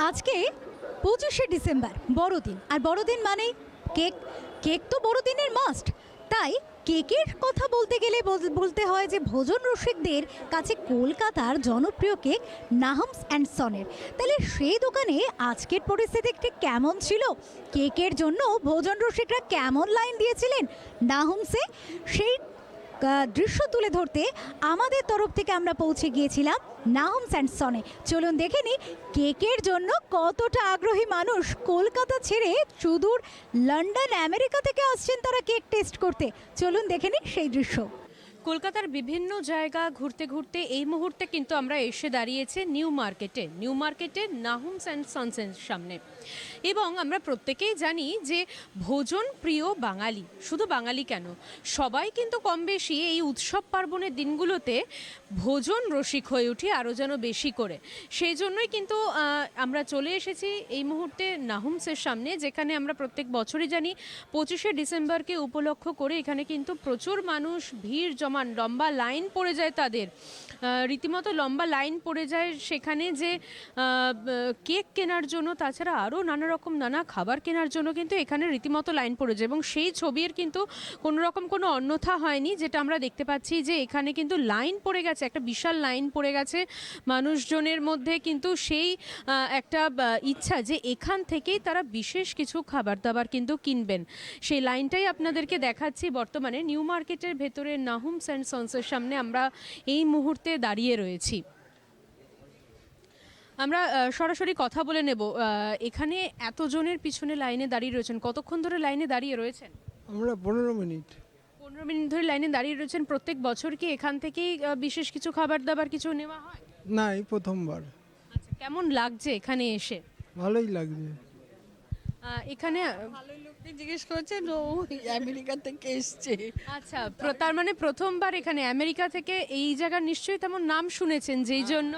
আজকে 25শে ডিসেম্বর বড়দিন, আর বড়দিন মানে কেক। কেক তো বড়দিনের মাস্ট। তাই কেকের কথা বলতে গেলে বলতে হয় যে ভোজন রসিকদের কাছে কলকাতার জনপ্রিয় কেক নাহামস অ্যান্ড সনের। তাহলে সেই দোকানে আজকের পরিস্থিতি ঠিক কেমন ছিল, কেকের জন্য ভোজন রসিকরা কেমন লাইন দিয়েছিলেন নাহামসে, সেই দৃশ্য তুলে ধরতে আমাদের তরফ থেকে আমরা পৌঁছে গিয়েছিলাম নাহামস অ্যান্ড সনে। চলুন দেখে নিই কেকের জন্য কতটা আগ্রহী মানুষ। কলকাতা ছেড়ে সুদূর লন্ডন, আমেরিকা থেকে আসছেন তারা কেক টেস্ট করতে। চলুন দেখে নিই সেই দৃশ্য। কলকাতার বিভিন্ন জায়গা ঘুরতে ঘুরতে এই মুহূর্তে কিন্তু আমরা এসে দাঁড়িয়েছি নিউ মার্কেটে নাহামস অ্যান্ড সন্সের সামনে। এবং আমরা প্রত্যেকেই জানি যে ভোজন প্রিয় বাঙালি, শুধু বাঙালি কেন, সবাই কিন্তু কম বেশি এই উৎসব পার্বণের দিনগুলোতে ভোজন রসিক হয়ে উঠি আরও যেন বেশি করে। সেই জন্যই কিন্তু আমরা চলে এসেছি এই মুহূর্তে নাহামসের সামনে, যেখানে আমরা প্রত্যেক বছরই জানি 25শে ডিসেম্বরকে উপলক্ষ করে এখানে কিন্তু প্রচুর মানুষ ভিড় জমান, লম্বা লাইন পড়ে যায় তাদের, রীতিমতো লম্বা লাইন পড়ে যায় সেখানে যে কেক কেনার জন্য, তাছাড়া আরও নানা খাবার কেনার জন্য কিন্তু এখানে রীতিমতো লাইন পড়ে যায়। এবং সেই ছবির কিন্তু কোনো অন্যথা হয়নি, যেটা আমরা দেখতে পাচ্ছি যে এখানে কিন্তু লাইন পড়ে গেছে, একটা বিশাল লাইন পড়ে গেছে মানুষজনের মধ্যে। কিন্তু সেই একটা ইচ্ছা যে এখান থেকেই তারা বিশেষ কিছু খাবার দাবার কিন্তু কিনবেন, সেই লাইনটাই আপনাদেরকে দেখাচ্ছি। বর্তমানে নিউ মার্কেটের ভেতরে নাহামস অ্যান্ড সন্সের সামনে আমরা এই মুহূর্তে দাঁড়িয়ে রয়েছি। আমরা সরাসরি কথা বলে নেব, এখানে এতজনের পিছনে লাইনে দাঁড়িয়ে রয়েছেন, কতক্ষণ ধরে লাইনে দাঁড়িয়ে রয়েছেন? আমরা 15 মিনিট। 15 মিনিট ধরে লাইনে দাঁড়িয়ে রয়েছেন। প্রত্যেক বছর কি এখান থেকেই বিশেষ কিছু খাবার দাবার কিছু নেওয়া হয়? না, এই প্রথমবার। আচ্ছা, কেমন লাগছে এখানে এসে? ভালোই লাগছে। এখানে ভালোই লোককে জিজ্ঞেস করছেন, ও আমেরিকা থেকে এসছে। আচ্ছা, তার মানে প্রথমবার এখানে আমেরিকা থেকে। এই জায়গার নিশ্চয়ই তেমন নাম শুনেছেন, যেই জন্য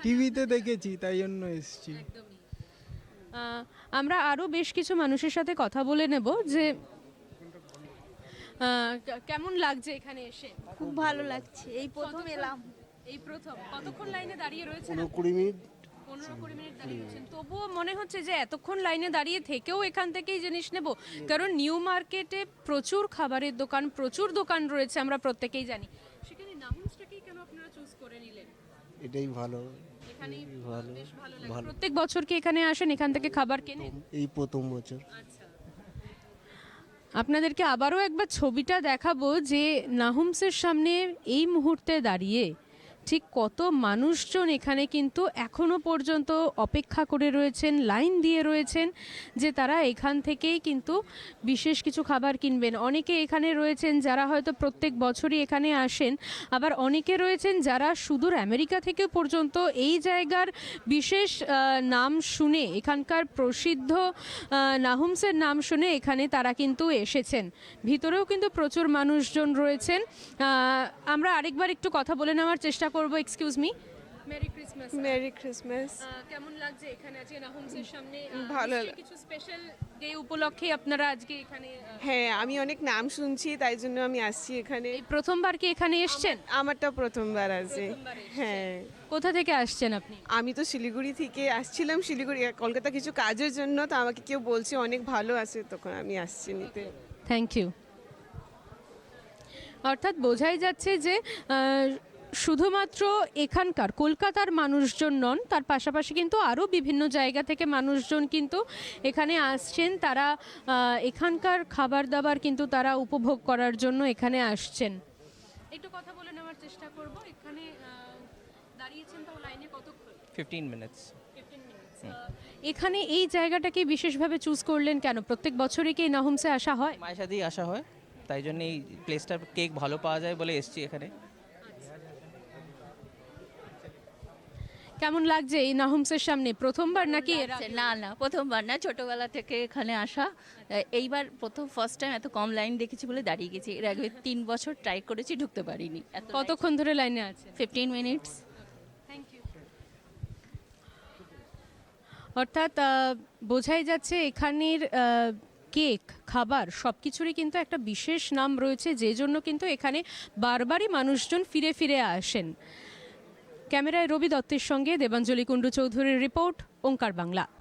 টিভিতে দেখেছি তাই জন্য এসেছি। আমরা আরও বেশ কিছু মানুষের সাথে কথা বলে নেব যে কেমন লাগছে এখানে এসে। খুব ভালো লাগছে, এই প্রথম এলাম। এই প্রথম কতক্ষণ লাইনে দাঁড়িয়ে রয়েছেন? 20 মিনিট। 15-20 মিনিট দাঁড়িয়ে রয়েছেন। তবুও মনে হচ্ছে যে এতক্ষণ লাইনে দাঁড়িয়ে থেকেও এখান থেকেই জিনিস নেব, কারণ নিউ মার্কেটে প্রচুর খাবারের দোকান, প্রচুর দোকান রয়েছে, আমরা প্রত্যেকেই জানি। সেখানে নাহামসটাকেই কেন আপনারা চুজ করে নিলেন? এটাই ভালো। এখানেই ভালো। বেশ ভালো লাগে। ভালো। প্রত্যেক বছর কি এখানে আসেন, এখান থেকে খাবার কেনেন? এই প্রথম বছর। আচ্ছা, আপনাদেরকে আবারও একবার ছবিটা দেখাবো যে নাহামসের সামনে এই মুহূর্তে দাঁড়িয়ে ঠিক কত মানুষজন এখানে কিন্তু এখনো পর্যন্ত অপেক্ষা করে রয়েছেন, লাইন দিয়ে রয়েছেন যে তারা এখান থেকেই কিন্তু বিশেষ কিছু খাবার কিনবেন। অনেকে এখানে রয়েছেন যারা হয়তো প্রত্যেক বছরই এখানে আসেন, আবার অনেকে রয়েছেন যারা সুদূর আমেরিকা থেকে পর্যন্ত এই জায়গার বিশেষ নাম শুনে, এখানকার প্রসিদ্ধ নাহামসের নাম শুনে এখানে তারা কিন্তু এসেছেন। ভিতরেও কিন্তু প্রচুর মানুষজন রয়েছেন। আমরা আরেকবার একটু কথা বলে নেওয়ার চেষ্টা করব। Excuse me, merry Christmas. Merry Christmas. কেমন লাগছে এখানে আজকে নাহামসের সামনে? ভালো। নিশ্চয়ই কিছু স্পেশাল ডে উপলক্ষে আপনারা আজকে এখানে হ্যাঁ, আমি অনেক নাম শুনছি, তাই জন্য আমি আসছি এখানে। এই প্রথমবার কি এখানে এসেছেন? আমারটা প্রথমবার আছে। প্রথমবার এসেছেন। হ্যাঁ, কোথা থেকে আসছেন আপনি? আমি তো শিলিগুড়ি থেকে আসছিলাম, শিলিগুড়ি কলকাতা কিছু কাজের জন্য, তো আমাকে কেউ বলছে অনেক ভালো আছে, তখন আমি আসছি নিতে। Thank you. অর্থাৎ বোঝাই যাচ্ছে যে শুধুমাত্র এখানকার কলকাতার মানুষজন নন, তার পাশাপাশি কিন্তু আরও বিভিন্ন জায়গা থেকে মানুষজন কিন্তু এখানে আসছেন। তারা এখানকার খাবার দাবার কিন্তু তারা উপভোগ করার জন্য এখানে আসছেন। একটু কথা বলে নেওয়ার চেষ্টা করব। এখানে দাঁড়িয়েছেন তো লাইনে কতক্ষণ? 15 minutes. 15 মিনিটস। এখানে এই জায়গাটাকে বিশেষভাবে চুজ করলেন কেন? প্রত্যেক বছরই কি নাহামসে আসা হয়? মায়ের সাথেই আসা হয়, তাই জন্য এই প্লেসটার কেক ভালো পাওয়া যায় বলে এসছি এখানে। কেমন লাগছে এই নাহামসের সামনে? প্রথমবার নাকি এর আগে? না না, প্রথমবার না, ছোটবেলা থেকে এখানে আসা। এইবার ফার্স্ট টাইম এত কম লাইন দেখেছি বলে দাঁড়িয়ে গেছি। এর আগে 3 বছর ট্রাই করেছি, ঢুকতে পারিনি। কতক্ষণ ধরে লাইনে আছে? 15 মিনিটস। Thank you. অর্থাৎ বোঝাই যাচ্ছে এখানের কেক, খাবার সব কিছুরই কিন্তু একটা বিশেষ নাম রয়েছে, যে জন্য কিন্তু এখানে বারবারই মানুষজন ফিরে ফিরে আসেন। ক্যামেরায় রবি দত্তের সঙ্গে দেবাঞ্জলি কুণ্ডু চৌধুরীর রিপোর্ট, ওঙ্কার বাংলা।